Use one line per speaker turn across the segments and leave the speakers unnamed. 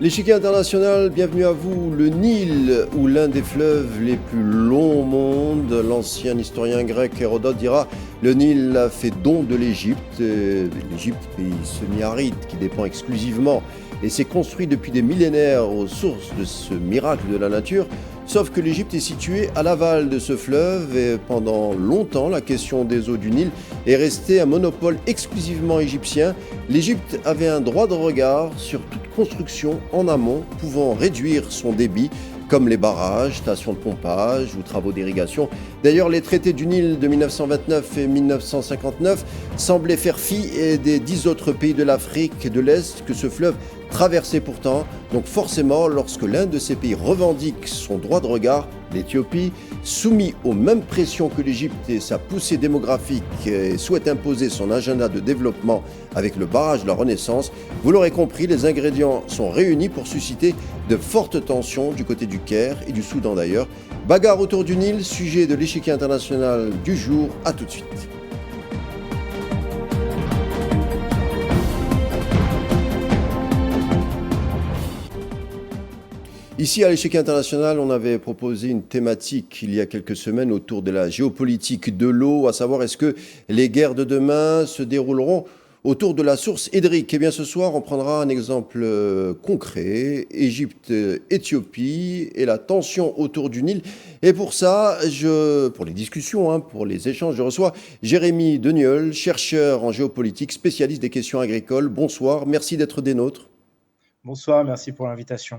L'échiquier international, bienvenue à vous. Le Nil, ou l'un des fleuves les plus longs au monde, l'ancien historien grec Hérodote dira le Nil a fait don de l'Égypte. L'Égypte, pays semi-aride qui dépend exclusivement et s'est construit depuis des millénaires aux sources de ce miracle de la nature. Sauf que l'Égypte est située à l'aval de ce fleuve et pendant longtemps, la question des eaux du Nil est restée un monopole exclusivement égyptien. L'Égypte avait un droit de regard sur toute construction en amont pouvant réduire son débit, comme les barrages, stations de pompage ou travaux d'irrigation. D'ailleurs, les traités du Nil de 1929 et 1959 semblaient faire fi des 10 autres pays de l'Afrique de l'Est que ce fleuve traversait pourtant. Donc forcément, lorsque l'un de ces pays revendique son droit de regard, l'Éthiopie, soumis aux mêmes pressions que l'Égypte et sa poussée démographique, souhaite imposer son agenda de développement avec le barrage de la Renaissance, vous l'aurez compris, les ingrédients sont réunis pour susciter de fortes tensions du côté du Caire et du Soudan d'ailleurs. Bagarre autour du Nil, sujet de l'échiquier international du jour. À tout de suite. Ici, à l'échiquier international, on avait proposé une thématique il y a quelques semaines autour de la géopolitique de l'eau, à savoir est-ce que les guerres de demain se dérouleront autour de la source hydrique. Eh bien, ce soir, on prendra un exemple concret, Égypte-Éthiopie et la tension autour du Nil. Et pour ça, pour les discussions, pour les échanges, je reçois Jérémy Deniol, chercheur en géopolitique, spécialiste des questions agricoles. Bonsoir, merci d'être des nôtres.
Bonsoir, merci pour l'invitation.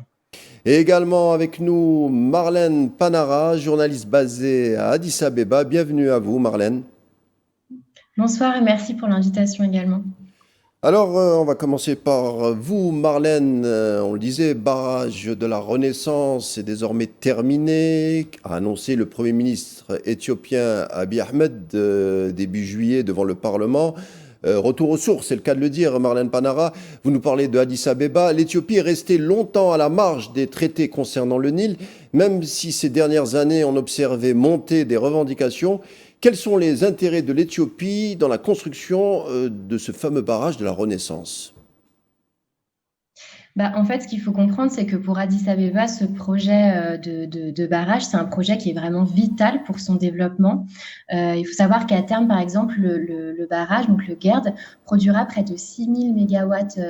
Et également avec nous, Marlène Panara, journaliste basée à Addis Abeba. Bienvenue à vous, Marlène.
Bonsoir et merci pour l'invitation également.
Alors, on va commencer par vous, Marlène. On le disait, barrage de la Renaissance est désormais terminé, a annoncé le Premier ministre éthiopien Abiy Ahmed début juillet devant le Parlement. Retour aux sources, c'est le cas de le dire, Marlène Panara. Vous nous parlez de Addis Abeba. L'Éthiopie est restée longtemps à la marge des traités concernant le Nil, même si ces dernières années on observait monter des revendications. Quels sont les intérêts de l'Éthiopie dans la construction de ce fameux barrage de la Renaissance ?
En fait, ce qu'il faut comprendre, c'est que pour Addis Abeba, ce projet de barrage, c'est un projet qui est vraiment vital pour son développement. Il faut savoir qu'à terme, par exemple, le barrage, donc le GERD, produira près de 6000 mégawatts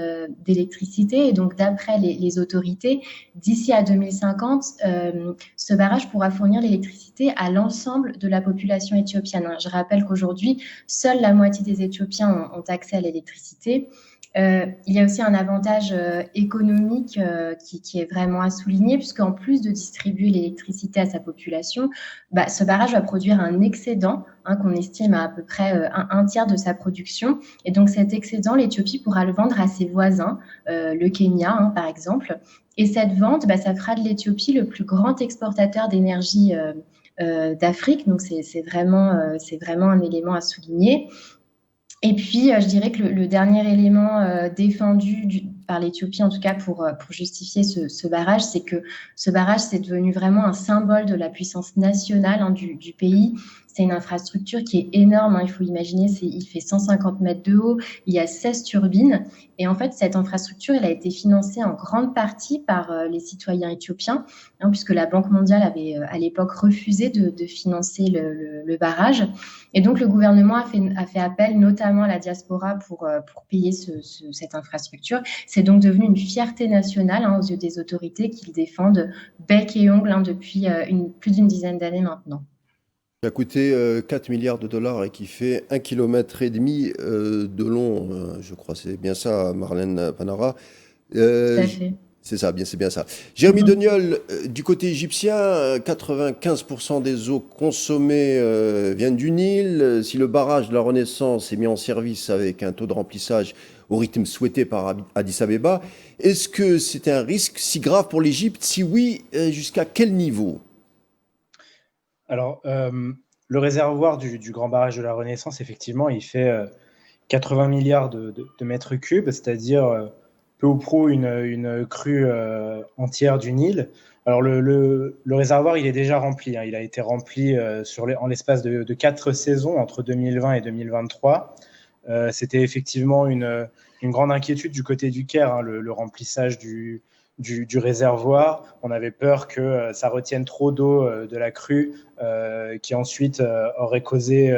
d'électricité. Et donc, d'après les autorités, d'ici à 2050, ce barrage pourra fournir l'électricité à l'ensemble de la population éthiopienne. Je rappelle qu'aujourd'hui, seule la moitié des Éthiopiens ont accès à l'électricité. Il y a aussi un avantage économique qui est vraiment à souligner, puisqu'en plus de distribuer l'électricité à sa population, ce barrage va produire un excédent qu'on estime à peu près un tiers de sa production. Et donc cet excédent, l'Éthiopie pourra le vendre à ses voisins, le Kenya par exemple. Et cette vente, ça fera de l'Éthiopie le plus grand exportateur d'énergie d'Afrique. Donc c'est vraiment un élément à souligner. Et puis, je dirais que le dernier élément défendu par l'Éthiopie, en tout cas pour justifier ce barrage, c'est que ce barrage, c'est devenu vraiment un symbole de la puissance nationale du pays. C'est une infrastructure qui est énorme. Il faut imaginer, il fait 150 mètres de haut, il y a 16 turbines. Et en fait, cette infrastructure, elle a été financée en grande partie par les citoyens éthiopiens, puisque la Banque mondiale avait à l'époque refusé de financer le barrage. Et donc, le gouvernement a fait appel notamment à la diaspora pour payer cette infrastructure. C'est donc devenu une fierté nationale aux yeux des autorités qu'ils défendent bec et ongle depuis plus d'une dizaine d'années maintenant.
Qui a coûté 4 milliards de dollars et qui fait 1,5 km de long, je crois. C'est bien ça, Marlène Panara.
Tout à fait.
C'est bien ça. Jérémy Deniol, du côté égyptien, 95% des eaux consommées viennent du Nil. Si le barrage de la Renaissance est mis en service avec un taux de remplissage au rythme souhaité par Addis Abeba, est-ce que c'est un risque si grave pour l'Égypte ? Si oui, jusqu'à quel niveau ?
Alors, le réservoir du grand barrage de la Renaissance, effectivement, il fait 80 milliards de mètres cubes, c'est-à-dire peu ou prou une crue entière du Nil. Alors, le réservoir, il est déjà rempli. Il a été rempli en l'espace de 4 saisons, entre 2020 et 2023. C'était effectivement une grande inquiétude du côté du Caire, le remplissage du du réservoir. On avait peur que ça retienne trop d'eau de la crue, qui ensuite aurait causé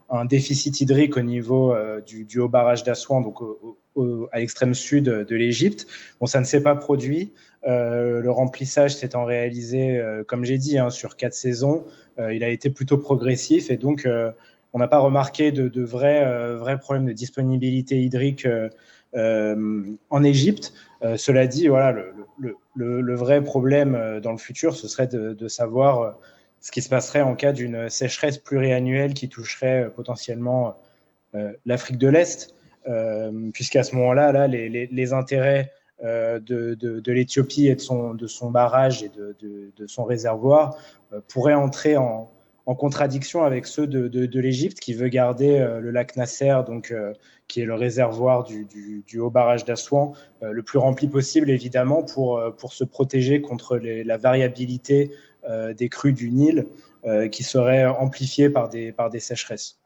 un déficit hydrique au niveau du haut barrage d'Assouan, donc à l'extrême sud de l'Égypte. Bon, ça ne s'est pas produit. Le remplissage s'étant réalisé, comme j'ai dit, sur 4 saisons. Il a été plutôt progressif et donc on n'a pas remarqué de vrais problèmes de disponibilité hydrique en Égypte. Cela dit, voilà, le vrai problème dans le futur, ce serait de savoir ce qui se passerait en cas d'une sécheresse pluriannuelle qui toucherait potentiellement l'Afrique de l'Est, puisqu'à ce moment-là, les intérêts de l'Éthiopie et de son barrage et de son réservoir pourraient entrer en contradiction avec ceux de l'Égypte, qui veut garder le lac Nasser, donc, qui est le réservoir du haut barrage d'Assouan, le plus rempli possible, évidemment, pour se protéger contre la variabilité des crues du Nil, qui seraient amplifiées par des sécheresses.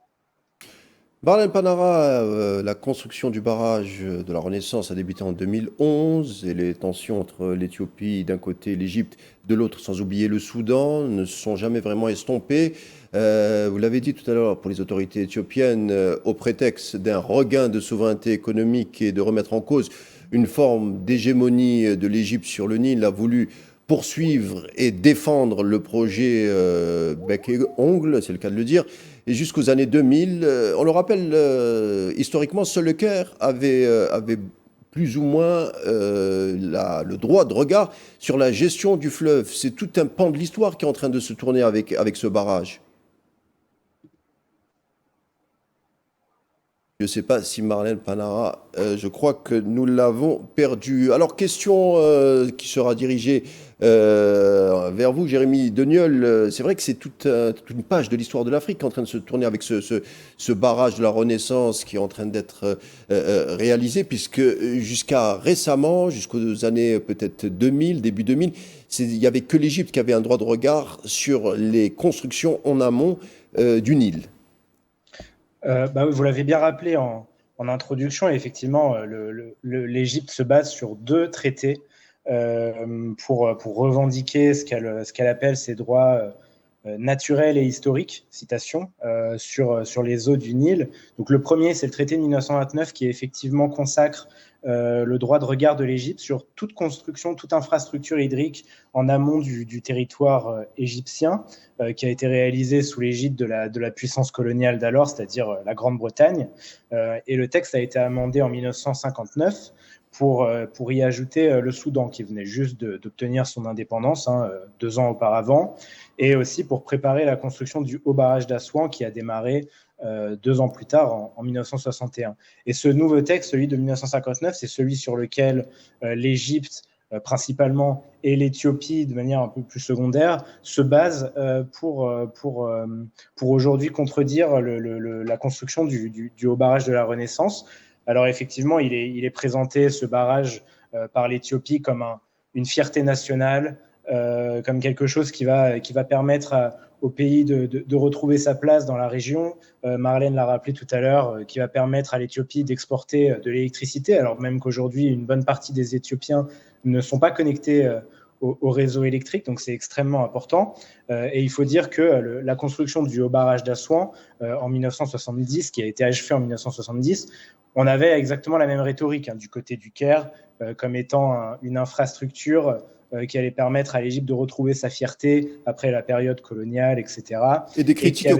Marlène Panara, la construction du barrage de la Renaissance a débuté en 2011 et les tensions entre l'Éthiopie d'un côté et l'Égypte de l'autre, sans oublier le Soudan, ne se sont jamais vraiment estompées. Vous l'avez dit tout à l'heure, pour les autorités éthiopiennes, au prétexte d'un regain de souveraineté économique et de remettre en cause une forme d'hégémonie de l'Égypte sur le Nil, a voulu poursuivre et défendre le projet bec et ongle, c'est le cas de le dire. Et jusqu'aux années 2000, on le rappelle, historiquement, seul le Caire avait plus ou moins le droit de regard sur la gestion du fleuve. C'est tout un pan de l'histoire qui est en train de se tourner avec ce barrage. Je ne sais pas si Marlène Panara, je crois que nous l'avons perdu. Alors, question qui sera dirigée vers vous, Jérémy Deniol. C'est vrai que c'est toute une page de l'histoire de l'Afrique qui est en train de se tourner avec ce barrage de la Renaissance qui est en train d'être réalisé, puisque jusqu'à récemment, jusqu'aux années peut-être 2000, début 2000, il n'y avait que l'Égypte qui avait un droit de regard sur les constructions en amont du Nil.
Vous l'avez bien rappelé en introduction, effectivement, l'Égypte se base sur 2 traités pour revendiquer ce qu'elle appelle ses droits naturels et historiques, citation, sur les eaux du Nil. Donc le premier, c'est le traité de 1929 qui effectivement consacre le droit de regard de l'Égypte sur toute construction, toute infrastructure hydrique en amont du territoire égyptien, qui a été réalisé sous l'égide de la puissance coloniale d'alors, c'est-à-dire la Grande-Bretagne. Et le texte a été amendé en 1959 pour y ajouter le Soudan, qui venait juste d'obtenir son indépendance 2 ans auparavant, et aussi pour préparer la construction du haut barrage d'Assouan, qui a démarré 2 ans plus tard, en 1961. Et ce nouveau texte, celui de 1959, c'est celui sur lequel l'Égypte principalement et l'Éthiopie de manière un peu plus secondaire se basent pour aujourd'hui contredire la construction du haut barrage de la Renaissance. Alors effectivement, il est présenté, ce barrage, par l'Éthiopie comme une fierté nationale, comme quelque chose qui va permettre au pays de retrouver sa place dans la région. Marlène l'a rappelé tout à l'heure, qui va permettre à l'Éthiopie d'exporter de l'électricité, alors même qu'aujourd'hui, une bonne partie des Éthiopiens ne sont pas connectés au réseau électrique, donc c'est extrêmement important. Et il faut dire que la construction du haut barrage d'Assouan en 1970, qui a été achevé en 1970, on avait exactement la même rhétorique du côté du Caire, comme étant une infrastructure qui allait permettre à l'Égypte de retrouver sa fierté après la période coloniale, etc.
Et des critiques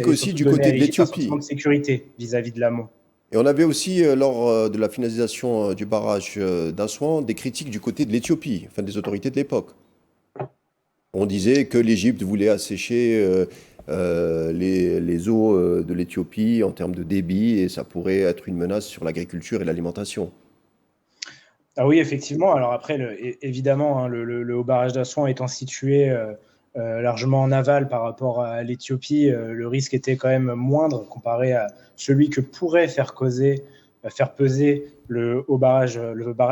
aussi du côté de l'Éthiopie.
Un sentiment de sécurité vis-à-vis de l'amont.
Et on avait aussi, lors de la finalisation du barrage d'Assouan, des critiques du côté de l'Éthiopie, enfin des autorités de l'époque. On disait que l'Égypte voulait assécher les eaux de l'Éthiopie en termes de débit, et ça pourrait être une menace sur l'agriculture et l'alimentation.
Ah oui, effectivement. Alors après, évidemment, le haut barrage d'Assouan étant situé largement en aval par rapport à l'Éthiopie, le risque était quand même moindre comparé à celui que pourrait faire peser le barrage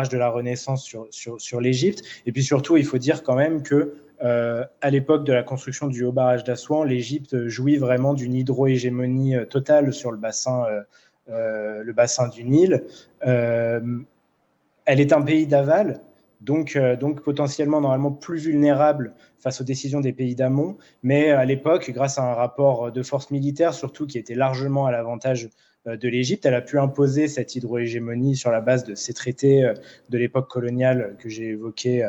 de la Renaissance sur l'Égypte. Et puis surtout, il faut dire quand même que à l'époque de la construction du haut barrage d'Assouan, l'Égypte jouit vraiment d'une hydro-hégémonie totale sur le bassin du Nil. Elle est un pays d'aval, donc potentiellement normalement plus vulnérable face aux décisions des pays d'amont. Mais à l'époque, grâce à un rapport de force militaire, surtout qui était largement à l'avantage de l'Égypte, elle a pu imposer cette hydro-hégémonie sur la base de ces traités de l'époque coloniale que j'ai évoqués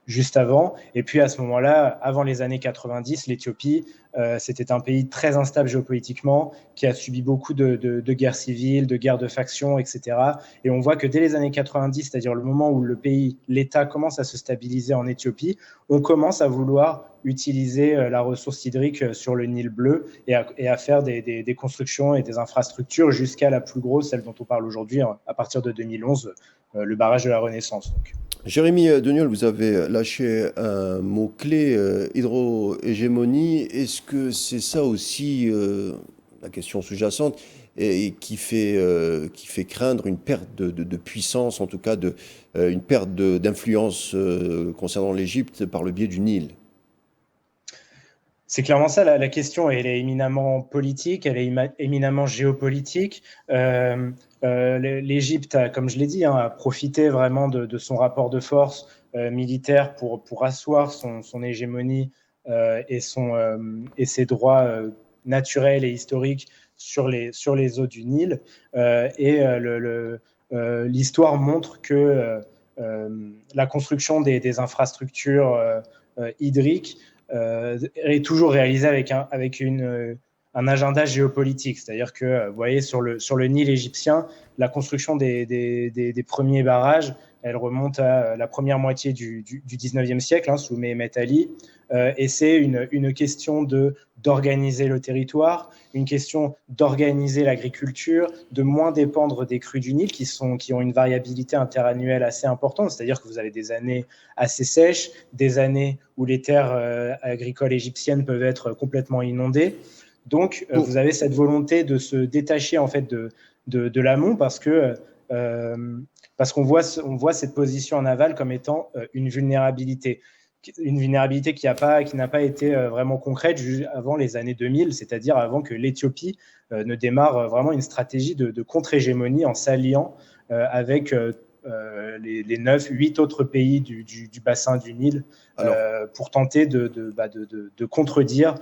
juste avant. Et puis à ce moment-là, avant les années 90, l'Éthiopie, c'était un pays très instable géopolitiquement, qui a subi beaucoup de guerres civiles, de guerres de factions, etc. Et on voit que dès les années 90, c'est-à-dire le moment où l'État commence à se stabiliser en Éthiopie, on commence à vouloir utiliser la ressource hydrique sur le Nil bleu et à faire des constructions et des infrastructures jusqu'à la plus grosse, celle dont on parle aujourd'hui, à partir de 2011, le barrage de la Renaissance. Donc.
Jérémy Deniol, vous avez lâché un mot-clé, hydro-hégémonie. Est-ce que c'est ça aussi la question sous-jacente et qui fait craindre une perte de puissance, en tout cas une perte d'influence concernant l'Égypte par le biais du Nil?
C'est clairement ça, la question, elle est éminemment politique, elle est éminemment géopolitique. L'Égypte, comme je l'ai dit, a profité vraiment de son rapport de force militaire pour asseoir son hégémonie et ses droits naturels et historiques sur les eaux du Nil. L'histoire montre que la construction des infrastructures hydriques est toujours réalisé avec un agenda géopolitique. C'est-à-dire que, vous voyez, sur le Nil égyptien, la construction des premiers barrages, elle remonte à la première moitié du 19e siècle, sous Mehemet Ali. Et c'est une question d'organiser le territoire, une question d'organiser l'agriculture, de moins dépendre des crues du Nil qui ont une variabilité interannuelle assez importante. C'est-à-dire que vous avez des années assez sèches, des années où les terres agricoles égyptiennes peuvent être complètement inondées. Donc, vous avez cette volonté de se détacher en fait de l'amont parce qu'on voit cette position en aval comme étant une vulnérabilité qui n'a pas été vraiment concrète avant les années 2000, c'est-à-dire avant que l'Éthiopie ne démarre vraiment une stratégie de contre-hégémonie en s'alliant avec les 9-8 autres pays du bassin du Nil pour tenter de contredire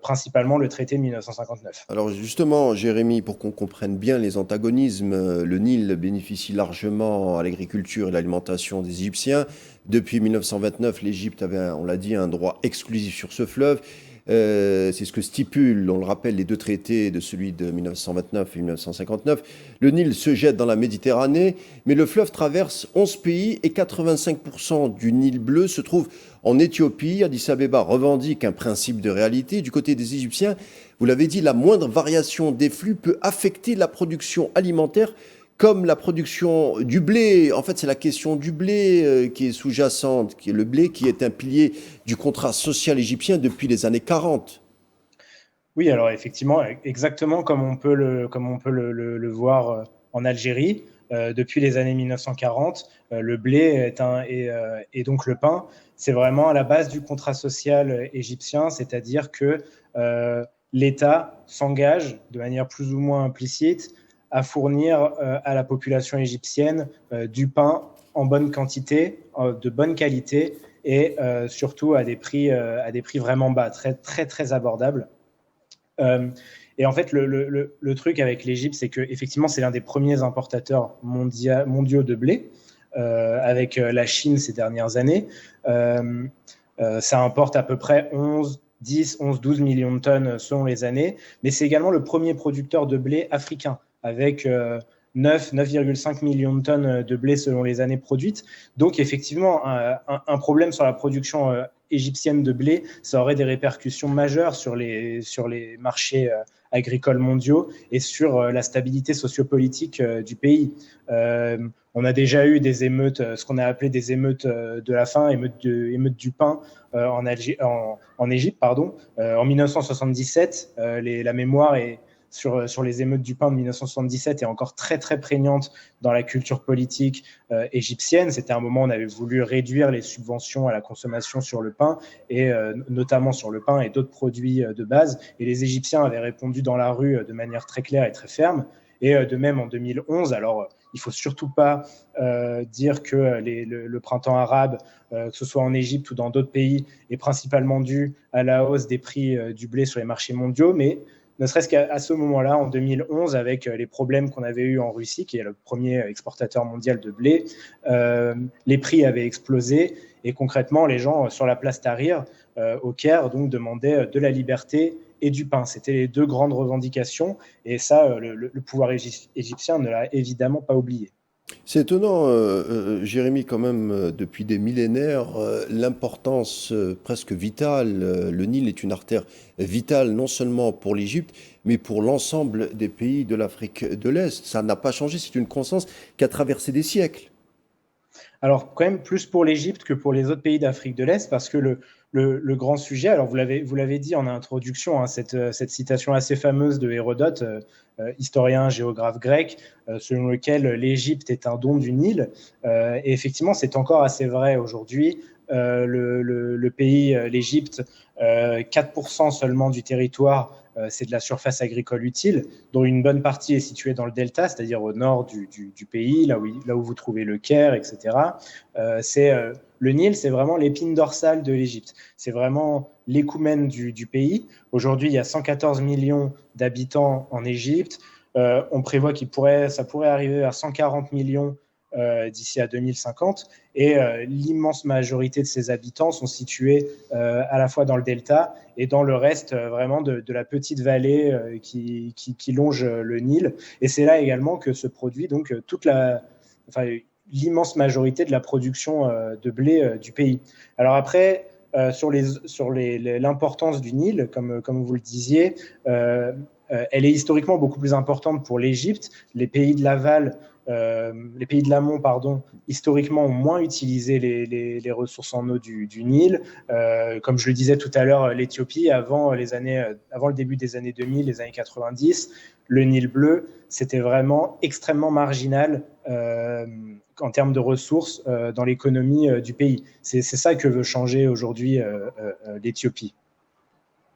principalement le traité de 1959.
Alors justement, Jérémy, pour qu'on comprenne bien les antagonismes, le Nil bénéficie largement à l'agriculture et à l'alimentation des Égyptiens. Depuis 1929, l'Égypte avait, on l'a dit, un droit exclusif sur ce fleuve. C'est ce que stipulent, on le rappelle, les deux traités de celui de 1929 et 1959. Le Nil se jette dans la Méditerranée, mais le fleuve traverse 11 pays et 85% du Nil bleu se trouve en Éthiopie. Addis Abeba revendique un principe de réalité. Du côté des Égyptiens, vous l'avez dit, la moindre variation des flux peut affecter la production alimentaire comme la production du blé. En fait, c'est la question du blé qui est sous-jacente, qui est le blé qui est un pilier du contrat social égyptien depuis les années 40.
Oui, alors effectivement, exactement comme on peut le voir en Algérie, depuis les années 1940, le blé et donc le pain, c'est vraiment à la base du contrat social égyptien, c'est-à-dire que l'État s'engage de manière plus ou moins implicite à fournir à la population égyptienne du pain en bonne quantité, de bonne qualité et surtout à des prix vraiment bas, très, très, très abordables. Et en fait, le truc avec l'Égypte, c'est qu'effectivement, c'est l'un des premiers importateurs mondiaux de blé, avec la Chine ces dernières années. Ça importe à peu près 12 millions de tonnes selon les années, mais c'est également le premier producteur de blé africain, avec 9,5 millions de tonnes de blé selon les années produites. Donc effectivement, un problème sur la production égyptienne de blé, ça aurait des répercussions majeures sur les marchés agricoles mondiaux et sur la stabilité sociopolitique du pays. On a déjà eu des émeutes, ce qu'on a appelé des émeutes de la faim, émeutes du pain en Égypte. En 1977, la mémoire sur les émeutes du pain de 1977 est encore très très prégnante dans la culture politique égyptienne. C'était un moment où on avait voulu réduire les subventions à la consommation sur le pain, et notamment sur le pain et d'autres produits de base. Et les Égyptiens avaient répondu dans la rue de manière très claire et très ferme. Et de même en 2011, alors il ne faut surtout pas dire que le printemps arabe, que ce soit en Égypte ou dans d'autres pays, est principalement dû à la hausse des prix du blé sur les marchés mondiaux, mais ne serait-ce qu'à ce moment-là, en 2011, avec les problèmes qu'on avait eus en Russie, qui est le premier exportateur mondial de blé, les prix avaient explosé et concrètement, les gens sur la place Tahrir, au Caire, donc, demandaient de la liberté et du pain. C'était les deux grandes revendications et ça, le pouvoir égyptien ne l'a évidemment pas oublié.
C'est étonnant, Jérémy, quand même, depuis des millénaires, l'importance presque vitale. Le Nil est une artère vitale non seulement pour l'Égypte, mais pour l'ensemble des pays de l'Afrique de l'Est. Ça n'a pas changé, c'est une constance qui a traversé des siècles.
Alors, quand même plus pour l'Égypte que pour les autres pays d'Afrique de l'Est, parce que le grand sujet, alors vous l'avez dit en introduction, hein, cette citation assez fameuse de Hérodote, historien, géographe grec, selon lequel l'Égypte est un don du Nil. Et effectivement, c'est encore assez vrai aujourd'hui. Le pays, l'Égypte, 4% seulement du territoire, c'est de la surface agricole utile, dont une bonne partie est située dans le delta, c'est-à-dire au nord du pays, là où vous trouvez le Caire, etc. Le Nil, c'est vraiment l'épine dorsale de l'Égypte. C'est vraiment l'écoumène du pays. Aujourd'hui, il y a 114 millions d'habitants en Égypte. On prévoit ça pourrait arriver à 140 millions d'ici à 2050. Et l'immense majorité de ces habitants sont situés à la fois dans le delta et dans le reste vraiment de la petite vallée qui longe le Nil. Et c'est là également que se produit donc l'immense majorité de la production de blé du pays. Alors après, sur l'importance du Nil, comme vous le disiez, elle est historiquement beaucoup plus importante pour l'Égypte. Les pays de l'amont, historiquement ont moins utilisé les ressources en eau du Nil. Comme je le disais tout à l'heure, l'Éthiopie, avant le début des années 2000, les années 90, le Nil bleu, c'était vraiment extrêmement marginal en termes de ressources dans l'économie du pays. C'est ça que veut changer aujourd'hui l'Éthiopie.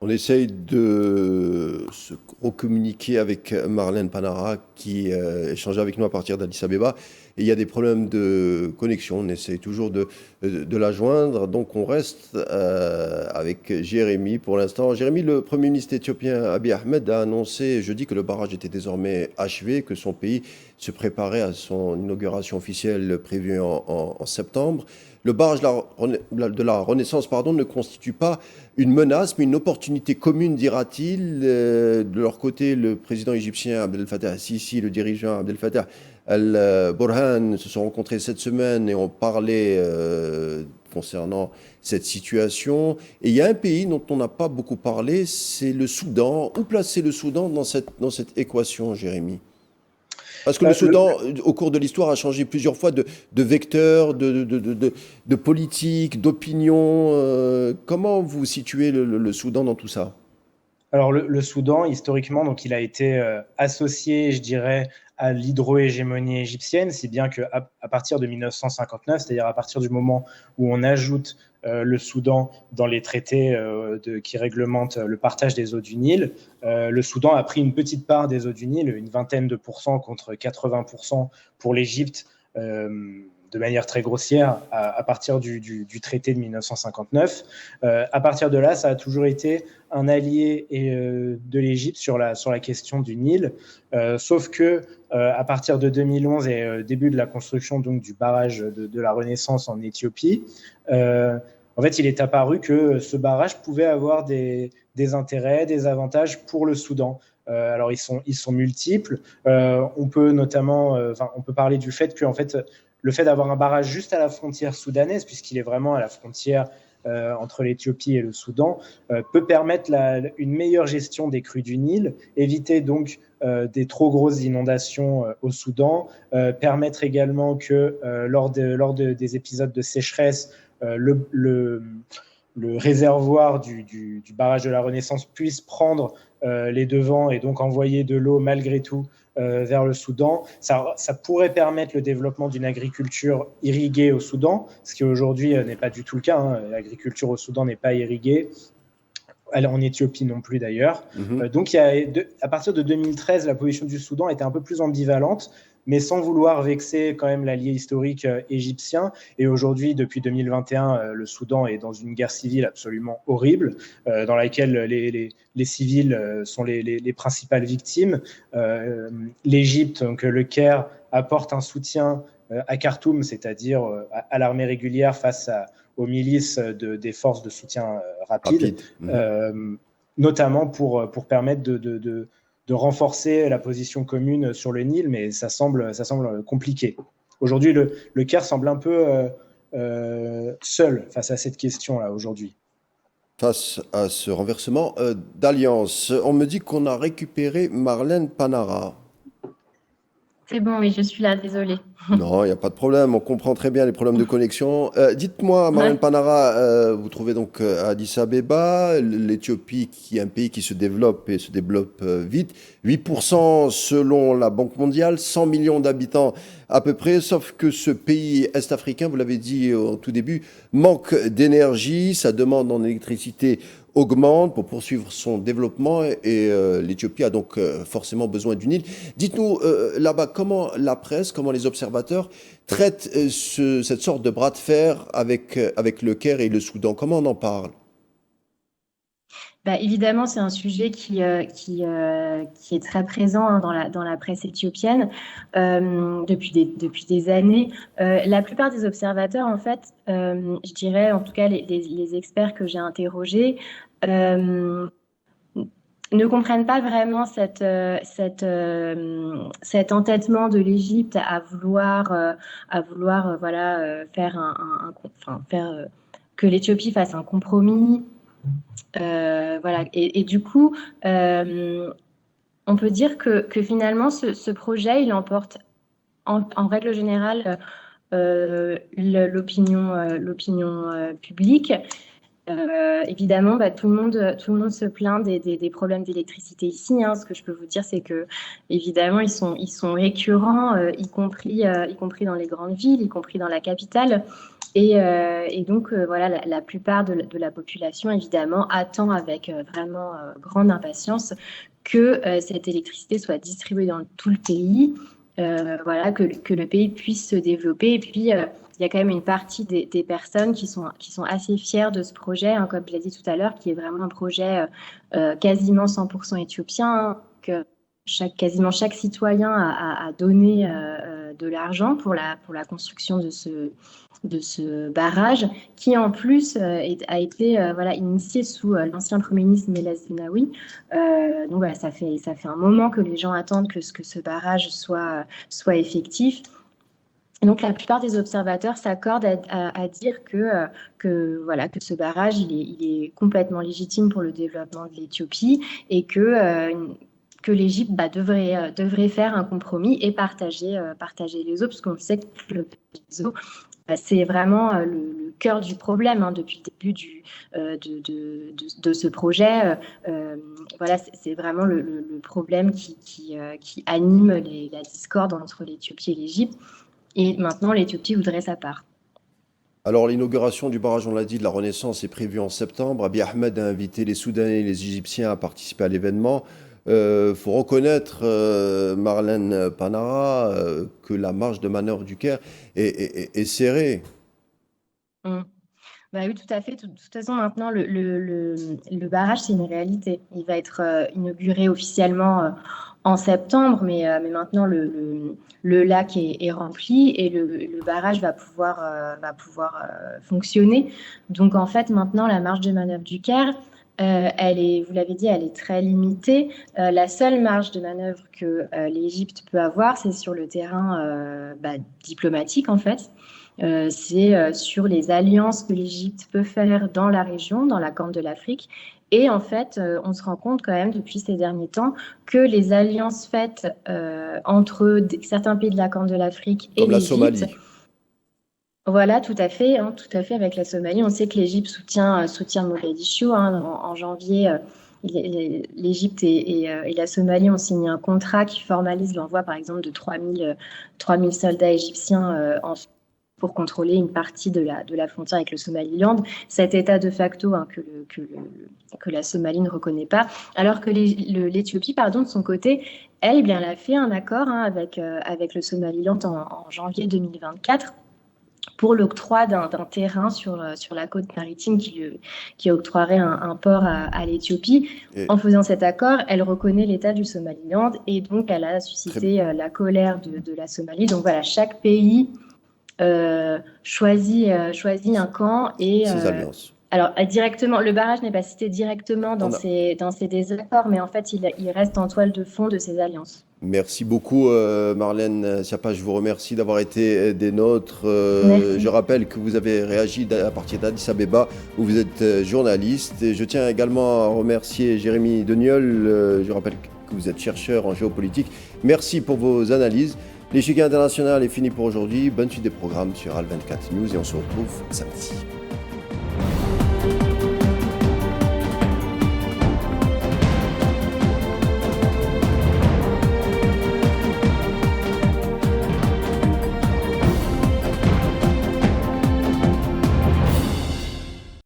On essaye de se recommuniquer avec Marlène Panara qui échangeait avec nous à partir d'Addis Abeba. Et il y a des problèmes de connexion. On essaye toujours de la joindre. Donc on reste avec Jérémy pour l'instant. Jérémy, le Premier ministre éthiopien Abiy Ahmed a annoncé jeudi que le barrage était désormais achevé, que son pays se préparait à son inauguration officielle prévue en septembre. Le barrage de la Renaissance ne constitue pas une menace, mais une opportunité commune, dira-t-il. De leur côté, le président égyptien Abdel Fattah al-Sisi et le dirigeant Abdel Fattah al-Burhan se sont rencontrés cette semaine et ont parlé concernant cette situation. Et il y a un pays dont on n'a pas beaucoup parlé, c'est le Soudan. Où placer le Soudan dans cette équation, Jérémy ? Parce que le Soudan, au cours de l'histoire, a changé plusieurs fois de vecteur, de politique, d'opinion. Comment vous situez le Soudan dans tout ça ?
Alors le Soudan, historiquement, donc il a été associé, je dirais, à l'hydro-hégémonie égyptienne, si bien qu'à partir de 1959, c'est-à-dire à partir du moment où on ajoute le Soudan dans les traités qui réglementent le partage des eaux du Nil, le Soudan a pris une petite part des eaux du Nil, une vingtaine de pourcents contre 80% pour l'Égypte, de manière très grossière, à partir du traité de 1959. À partir de là, ça a toujours été un allié de l'Égypte sur la question du Nil, sauf que à partir de 2011 et début de la construction donc, du barrage de la Renaissance en Éthiopie, en fait, il est apparu que ce barrage pouvait avoir des intérêts, des avantages pour le Soudan. Alors, ils sont multiples. On peut notamment, on peut parler du fait que, en fait, le fait d'avoir un barrage juste à la frontière soudanaise, puisqu'il est vraiment à la frontière entre l'Éthiopie et le Soudan, peut permettre une meilleure gestion des crues du Nil, éviter donc des trop grosses inondations au Soudan, permettre également que lors des épisodes de sécheresse, le réservoir du barrage de la Renaissance puisse prendre les devants et donc envoyer de l'eau malgré tout vers le Soudan. Ça pourrait permettre le développement d'une agriculture irriguée au Soudan, ce qui aujourd'hui n'est pas du tout le cas. Hein. L'agriculture au Soudan n'est pas irriguée. En Éthiopie non plus d'ailleurs. Donc à partir de 2013, la position du Soudan était un peu plus ambivalente, mais sans vouloir vexer quand même l'allié historique égyptien. Et aujourd'hui, depuis 2021, le Soudan est dans une guerre civile absolument horrible, dans laquelle les civils sont les principales victimes. L'Égypte, donc le Caire, apporte un soutien à Khartoum, c'est-à-dire à l'armée régulière face aux milices des forces de soutien rapide. Notamment pour permettre de renforcer la position commune sur le Nil, mais ça semble compliqué. Aujourd'hui, le Caire semble un peu seul face à cette question-là aujourd'hui.
Face à ce renversement d'alliance, on me dit qu'on a récupéré Marlène Panara.
C'est bon, oui, je suis là, désolée.
Non, il n'y a pas de problème, on comprend très bien les problèmes de connexion. Dites-moi, Marlène Panara, vous trouvez donc à Addis Abeba, l'Éthiopie qui est un pays qui se développe et se développe vite, 8% selon la Banque mondiale, 100 millions d'habitants à peu près, sauf que ce pays est-africain, vous l'avez dit au tout début, manque d'énergie, sa demande en électricité augmente pour poursuivre son développement et l'Éthiopie a donc forcément besoin du Nil. Dites-nous là-bas comment la presse, comment les observateurs traitent cette sorte de bras de fer avec le Caire et le Soudan. Comment on en parle?
Évidemment, c'est un sujet qui est très présent dans la presse éthiopienne depuis des années. La plupart des observateurs, en fait, je dirais, en tout cas les experts que j'ai interrogés, ne comprennent pas vraiment cet entêtement de l'Égypte à vouloir faire que l'Éthiopie fasse un compromis. Voilà. Et du coup, on peut dire que finalement, ce projet, il emporte en règle générale l'opinion publique. Évidemment, tout le monde se plaint des problèmes d'électricité ici. Ce que je peux vous dire, c'est que évidemment, ils sont récurrents, y compris dans les grandes villes, y compris dans la capitale. Et donc, voilà, la plupart de la population, évidemment, attend avec vraiment grande impatience que cette électricité soit distribuée dans tout le pays, voilà, que le pays puisse se développer. Et puis, il y a quand même une partie des personnes qui sont assez fières de ce projet, comme je l'ai dit tout à l'heure, qui est vraiment un projet quasiment 100% éthiopien, que quasiment chaque citoyen a donné de l'argent pour la construction de ce barrage, qui en plus a été initié sous l'ancien Premier ministre Meles Zenawi. Donc voilà, ça fait un moment que les gens attendent que ce barrage soit effectif. Donc la plupart des observateurs s'accordent à dire que ce barrage il est complètement légitime pour le développement de l'Éthiopie et que l'Égypte devrait faire un compromis et partager les eaux, parce qu'on sait que les eaux, c'est vraiment le cœur du problème depuis le début de ce projet. Voilà, c'est vraiment le problème qui anime la discorde entre l'Éthiopie et l'Égypte. Et maintenant, l'Éthiopie voudrait sa part.
Alors, l'inauguration du barrage, on l'a dit, de la Renaissance est prévue en septembre. Abiy Ahmed a invité les Soudanais et les Égyptiens à participer à l'événement. Faut reconnaître, Marlène Panara, que la marge de manœuvre du Caire est serrée.
Oui, tout à fait. De toute façon, maintenant, le barrage, c'est une réalité. Il va être inauguré officiellement en septembre, mais maintenant, le lac est rempli et le barrage va pouvoir fonctionner. Donc, en fait, maintenant, la marge de manœuvre du Caire, vous l'avez dit, elle est très limitée. La seule marge de manœuvre que l'Égypte peut avoir, c'est sur le terrain diplomatique, en fait. C'est sur les alliances que l'Égypte peut faire dans la région, dans la Corne de l'Afrique. Et en fait, on se rend compte quand même depuis ces derniers temps que les alliances faites entre certains pays de la Corne de l'Afrique et l'Égypte...
Comme la Somalie.
Voilà, tout à fait, avec la Somalie. On sait que l'Égypte soutient Mogadiscio. En janvier, l'Égypte et la Somalie ont signé un contrat qui formalise l'envoi, par exemple, de 3000 soldats égyptiens en pour contrôler une partie de la frontière avec le Somaliland, cet État de facto que la Somalie ne reconnaît pas, alors que l'Éthiopie, de son côté, elle a fait un accord avec le Somaliland en janvier 2024 pour l'octroi d'un terrain sur la côte maritime qui octroierait un port à l'Éthiopie. En faisant cet accord, elle reconnaît l'État du Somaliland et donc elle a suscité la colère de la Somalie. Donc voilà, chaque pays choisit un camp et
ses alliances.
Alors directement, le barrage n'est pas cité directement dans ces désaccords, mais en fait il reste en toile de fond de ces alliances.
Merci beaucoup Marlène Schiappa, je vous remercie d'avoir été des nôtres. Je rappelle que vous avez réagi à partir d'Addis Abeba où vous êtes journaliste. Et je tiens également à remercier Jérémy Deniol, je rappelle que vous êtes chercheur en géopolitique. Merci pour vos analyses. L'échiquier international est fini pour aujourd'hui. Bonne suite des programmes sur Al 24 News et on se retrouve samedi.